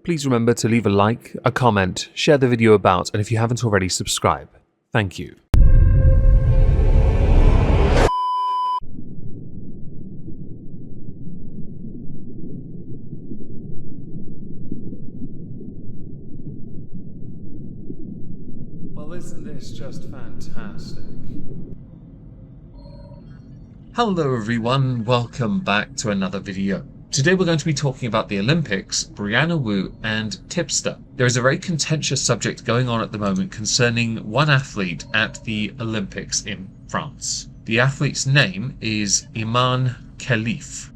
Please remember to leave a like, a comment, share the video about, and if you haven't already, subscribe. Thank you. Well, isn't this just fantastic? Hello everyone, welcome back to another video. Today we're going to be talking about the Olympics, Brianna Wu and Tipster. There is a very contentious subject going on at the moment concerning one athlete at the Olympics in France. The athlete's name is Imane Khelif.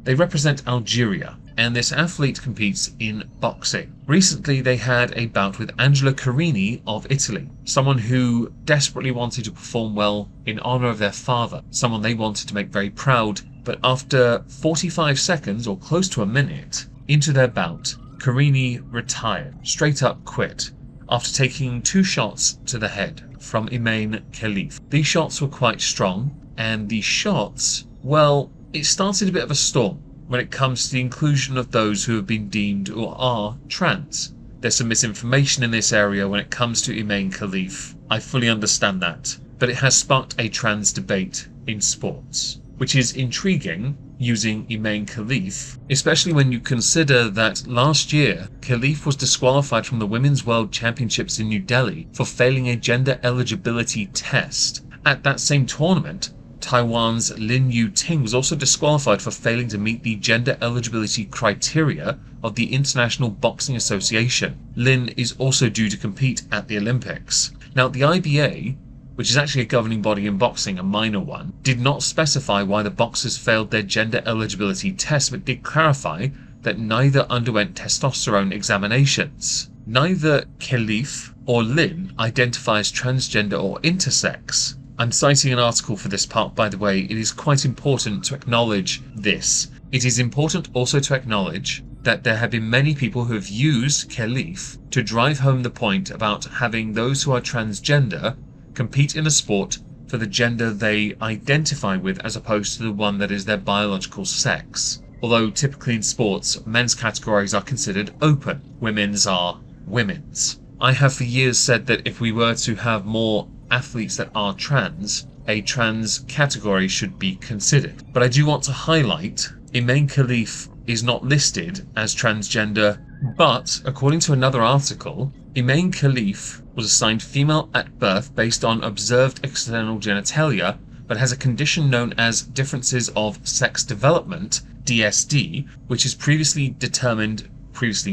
They represent Algeria, and this athlete competes in boxing. Recently they had a bout with Angela Carini of Italy, someone who desperately wanted to perform well in honour of their father, someone they wanted to make very proud, but after 45 seconds, or close to a minute, into their bout, Carini retired, straight up quit, after taking 2 shots to the head from Imane Khelif. These shots were quite strong, and the shots, well, it started a bit of a storm when it comes to the inclusion of those who have been deemed or are trans. There's some misinformation in this area when it comes to Imane Khelif. I fully understand that, but it has sparked a trans debate in sports, which is intriguing using Imane Khelif, especially when you consider that last year Khelif was disqualified from the Women's World Championships in New Delhi for failing a gender eligibility test. At that same tournament, Taiwan's Lin Yu-ting was also disqualified for failing to meet the gender eligibility criteria of the International Boxing Association. Lin is also due to compete at the Olympics. Now, the IBA, which is actually a governing body in boxing, a minor one, did not specify why the boxers failed their gender eligibility test, but did clarify that neither underwent testosterone examinations. Neither Khelif or Lin identify as transgender or intersex. I'm citing an article for this part, by the way. It is quite important to acknowledge this. It is important also to acknowledge that there have been many people who have used Khelif to drive home the point about having those who are transgender compete in a sport for the gender they identify with as opposed to the one that is their biological sex. Although typically in sports, men's categories are considered open, women's are women's. I have for years said that if we were to have more athletes that are trans, a trans category should be considered. But I do want to highlight, Imane Khelif is not listed as transgender, but according to another article, Imane Khelif was assigned female at birth based on observed external genitalia, but has a condition known as differences of sex development, DSD, which is previously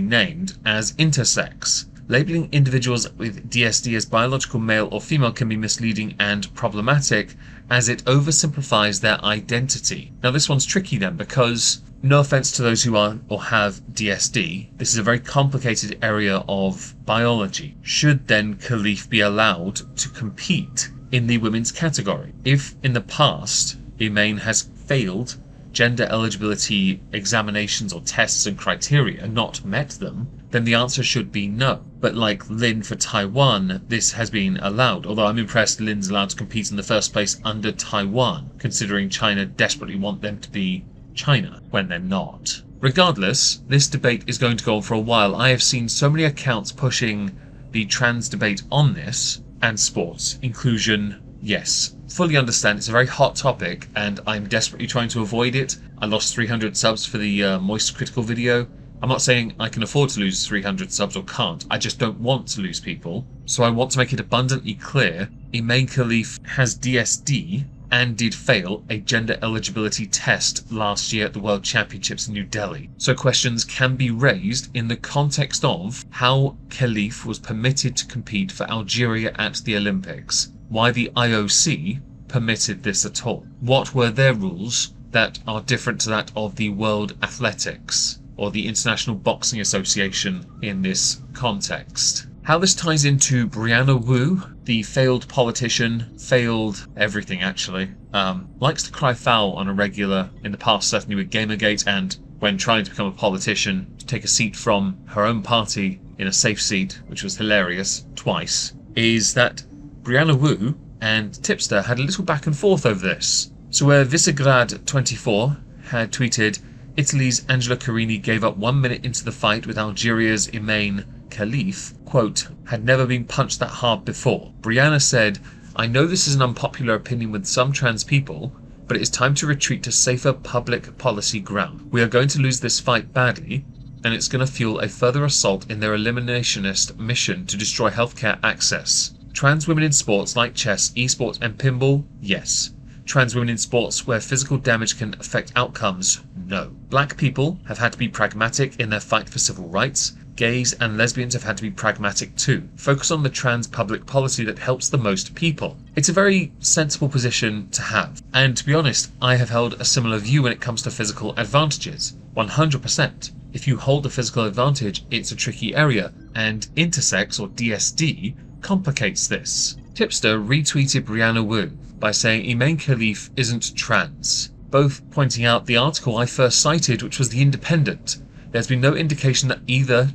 named as intersex. Labeling individuals with DSD as biological male or female can be misleading and problematic, as it oversimplifies their identity. Now this one's tricky then, because no offense to those who are or have DSD, this is a very complicated area of biology. Should then Khelif be allowed to compete in the women's category? If in the past Imane has failed gender eligibility examinations or tests and criteria and not met them, then the answer should be no. But like Lin for Taiwan, this has been allowed, although I'm impressed Lin's allowed to compete in the first place under Taiwan, considering China desperately want them to be China when they're not. Regardless, this debate is going to go on for a while. I have seen so many accounts pushing the trans debate on this, and sports inclusion. Yes, fully understand it's a very hot topic and I'm desperately trying to avoid it. I lost 300 subs for the Moist Critical video. I'm not saying I can afford to lose 300 subs or can't, I just don't want to lose people. So I want to make it abundantly clear, Imane Khelif has DSD and did fail a gender eligibility test last year at the World Championships in New Delhi. So questions can be raised in the context of how Khelif was permitted to compete for Algeria at the Olympics, why the IOC permitted this at all. What were their rules that are different to that of the World Athletics or the International Boxing Association in this context? How this ties into Brianna Wu, the failed politician, failed everything actually, likes to cry foul on a regular, in the past certainly with Gamergate, and when trying to become a politician, to take a seat from her own party in a safe seat, which was hilarious, twice, is that Brianna Wu and Tipster had a little back and forth over this. So where Visegrad24 had tweeted, Italy's Angela Carini gave up 1 minute into the fight with Algeria's Imane Khalif, quote, had never been punched that hard before. Brianna said, I know this is an unpopular opinion with some trans people, but it is time to retreat to safer public policy ground. We are going to lose this fight badly, and it's going to fuel a further assault in their eliminationist mission to destroy healthcare access. Trans women in sports like chess, esports and pinball? Yes. Trans women in sports where physical damage can affect outcomes? No. Black people have had to be pragmatic in their fight for civil rights. Gays and lesbians have had to be pragmatic too. Focus on the trans public policy that helps the most people. It's a very sensible position to have. And to be honest, I have held a similar view when it comes to physical advantages. 100%. If you hold a physical advantage, it's a tricky area, and intersex or DSD complicates this. Tipster retweeted Brianna Wu by saying Imane Khalif isn't trans, both pointing out the article I first cited, which was The Independent. There's been no indication that either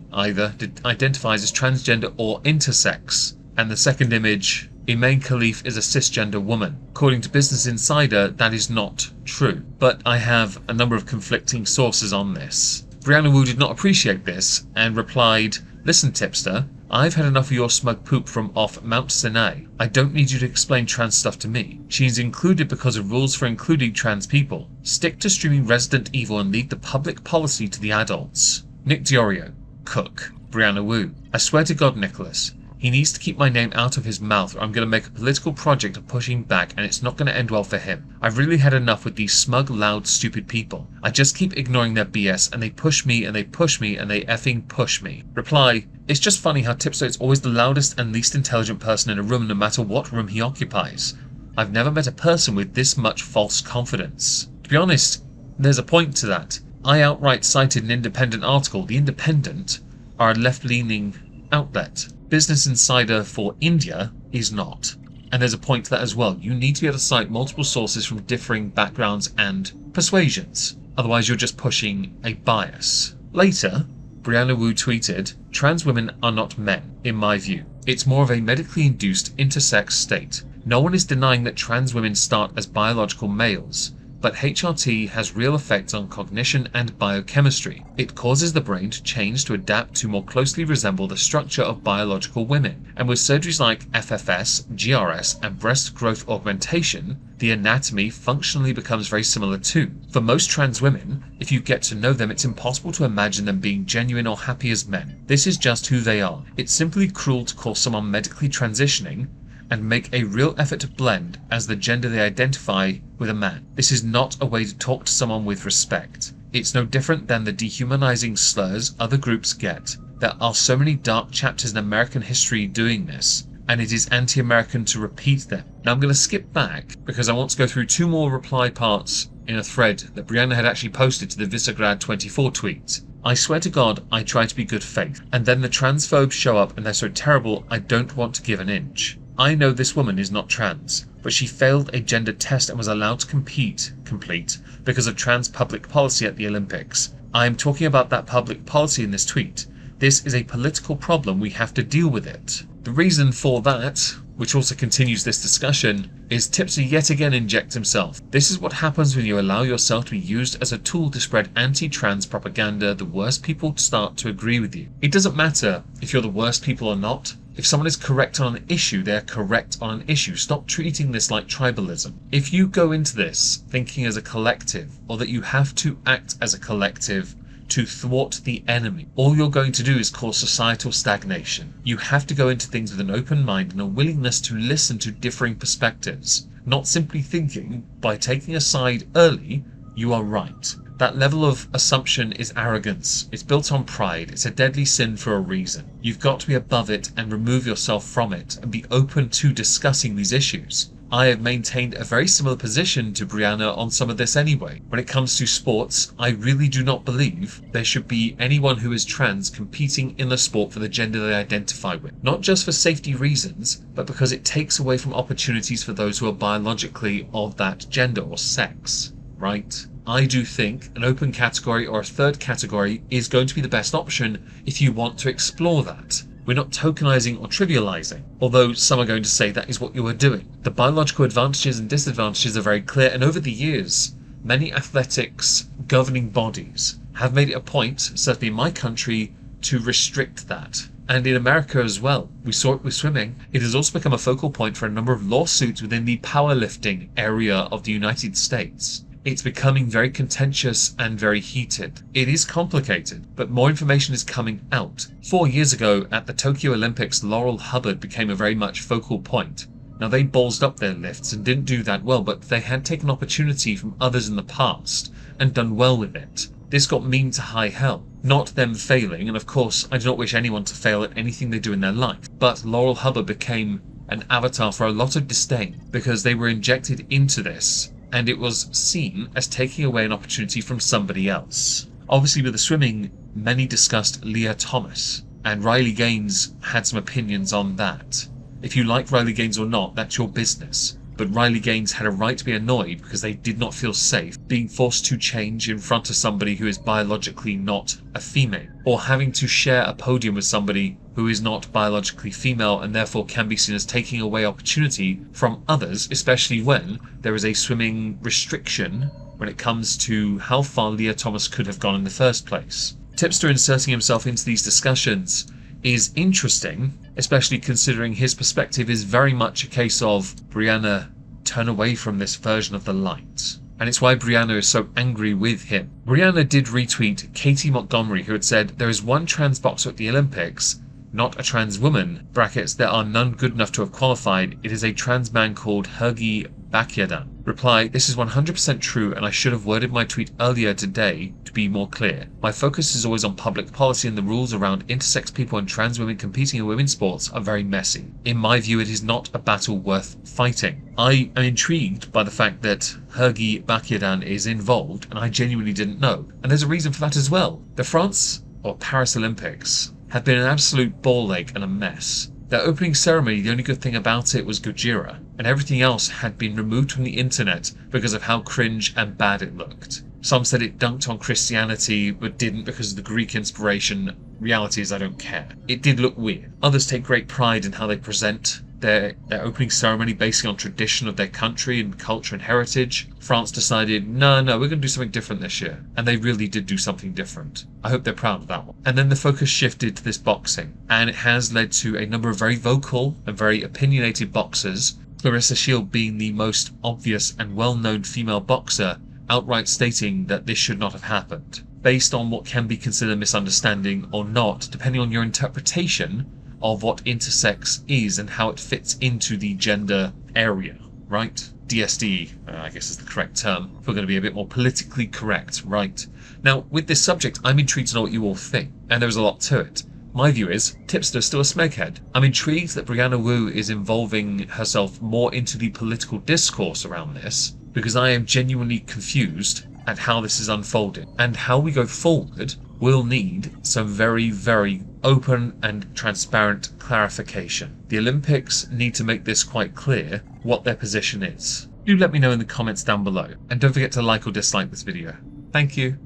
identifies as transgender or intersex. And the second image, Imane Khalif is a cisgender woman. According to Business Insider, that is not true. But I have a number of conflicting sources on this. Brianna Wu did not appreciate this and replied, listen Tipster, I've had enough of your smug poop from off Mount Sinai. I don't need you to explain trans stuff to me. She's included because of rules for including trans people. Stick to streaming Resident Evil and leave the public policy to the adults. Nick Diorio, Cook, Brianna Wu. I swear to God, Nicholas, he needs to keep my name out of his mouth or I'm going to make a political project of pushing back and it's not going to end well for him. I've really had enough with these smug, loud, stupid people. I just keep ignoring their BS and they push me and they push me and they effing push me. Reply, it's just funny how Tipster is always the loudest and least intelligent person in a room no matter what room he occupies. I've never met a person with this much false confidence. To be honest, there's a point to that. I outright cited an independent article. The Independent are a left-leaning outlet. Business Insider for India is not. And there's a point to that as well. You need to be able to cite multiple sources from differing backgrounds and persuasions. Otherwise you're just pushing a bias. Later, Brianna Wu tweeted, trans women are not men, in my view. It's more of a medically induced intersex state. No one is denying that trans women start as biological males, but HRT has real effects on cognition and biochemistry. It causes the brain to change to adapt to more closely resemble the structure of biological women, and with surgeries like FFS, GRS, and breast growth augmentation, the anatomy functionally becomes very similar too. For most trans women, if you get to know them, it's impossible to imagine them being genuine or happy as men. This is just who they are. It's simply cruel to call someone medically transitioning and make a real effort to blend as the gender they identify with a man. This is not a way to talk to someone with respect. It's no different than the dehumanizing slurs other groups get. There are so many dark chapters in American history doing this, and it is anti-American to repeat them. Now I'm going to skip back because I want to go through two more reply parts in a thread that Brianna had actually posted to the Visegrad24 tweet. I swear to God, I try to be good faith, and then the transphobes show up and they're so terrible I don't want to give an inch. I know this woman is not trans, but she failed a gender test and was allowed to complete because of trans public policy at the Olympics. I am talking about that public policy in this tweet. This is a political problem, we have to deal with it. The reason for that, which also continues this discussion, is Tipster yet again injects himself. This is what happens when you allow yourself to be used as a tool to spread anti-trans propaganda. The worst people start to agree with you. It doesn't matter if you're the worst people or not. If someone is correct on an issue, they're correct on an issue. Stop treating this like tribalism. If you go into this thinking as a collective, or that you have to act as a collective to thwart the enemy, all you're going to do is cause societal stagnation. You have to go into things with an open mind and a willingness to listen to differing perspectives, not simply thinking by taking a side early, you are right. That level of assumption is arrogance. It's built on pride. It's a deadly sin for a reason. You've got to be above it and remove yourself from it and be open to discussing these issues. I have maintained a very similar position to Brianna on some of this anyway. When it comes to sports, I really do not believe there should be anyone who is trans competing in the sport for the gender they identify with. Not just for safety reasons, but because it takes away from opportunities for those who are biologically of that gender or sex, right? I do think an open category or a third category is going to be the best option if you want to explore that. We're not tokenizing or trivializing, although some are going to say that is what you are doing. The biological advantages and disadvantages are very clear, and over the years, many athletics governing bodies have made it a point, certainly in my country, to restrict that. And in America as well, we saw it with swimming. It has also become a focal point for a number of lawsuits within the powerlifting area of the United States. It's becoming very contentious and very heated. It is complicated, but more information is coming out. 4 years ago at the Tokyo Olympics, Laurel Hubbard became a very much focal point. Now, they ballsed up their lifts and didn't do that well, but they had taken opportunity from others in the past and done well with it. This got memed to high hell. Not them failing, and of course, I do not wish anyone to fail at anything they do in their life, but Laurel Hubbard became an avatar for a lot of disdain because they were injected into this, and it was seen as taking away an opportunity from somebody else. Obviously, with the swimming, many discussed Leah Thomas, and Riley Gaines had some opinions on that. If you like Riley Gaines or not, that's your business. But Riley Gaines had a right to be annoyed because they did not feel safe being forced to change in front of somebody who is biologically not a female, or having to share a podium with somebody who is not biologically female and therefore can be seen as taking away opportunity from others, especially when there is a swimming restriction when it comes to how far Leah Thomas could have gone in the first place. Tipster inserting himself into these discussions is interesting, especially considering his perspective is very much a case of Brianna, turn away from this version of the light. And it's why Brianna is so angry with him. Brianna did retweet Katie Montgomery, who had said, "There is one trans boxer at the Olympics, not a trans woman, brackets, there are none good enough to have qualified. It is a trans man called Hergy Bakyadan." Reply, this is 100% true and I should have worded my tweet earlier today to be more clear. My focus is always on public policy and the rules around intersex people and trans women competing in women's sports are very messy. In my view, it is not a battle worth fighting. I am intrigued by the fact that Hergy Bakyadan is involved and I genuinely didn't know. And there's a reason for that as well. The France or Paris Olympics have been an absolute ball ache and a mess. Their opening ceremony, the only good thing about it was Gojira, and everything else had been removed from the internet because of how cringe and bad it looked. Some said it dunked on Christianity, but didn't because of the Greek inspiration. Reality is I don't care. It did look weird. Others take great pride in how they present their opening ceremony based on tradition of their country and culture and heritage. France decided, no, we're going to do something different this year. And they really did do something different. I hope they're proud of that one. And then the focus shifted to this boxing. And it has led to a number of very vocal and very opinionated boxers, Clarissa Shield being the most obvious and well-known female boxer, outright stating that this should not have happened, based on what can be considered misunderstanding or not, depending on your interpretation of what intersex is and how it fits into the gender area, right? DSD, I guess is the correct term, if we're going to be a bit more politically correct, right? Now, with this subject, I'm intrigued to know what you all think, and there's a lot to it. My view is, Tipster's still a smeghead. I'm intrigued that Brianna Wu is involving herself more into the political discourse around this, because I am genuinely confused at how this is unfolding, and how we go forward will need some very, very open and transparent clarification. The Olympics need to make this quite clear what their position is. Do let me know in the comments down below, and don't forget to like or dislike this video. Thank you.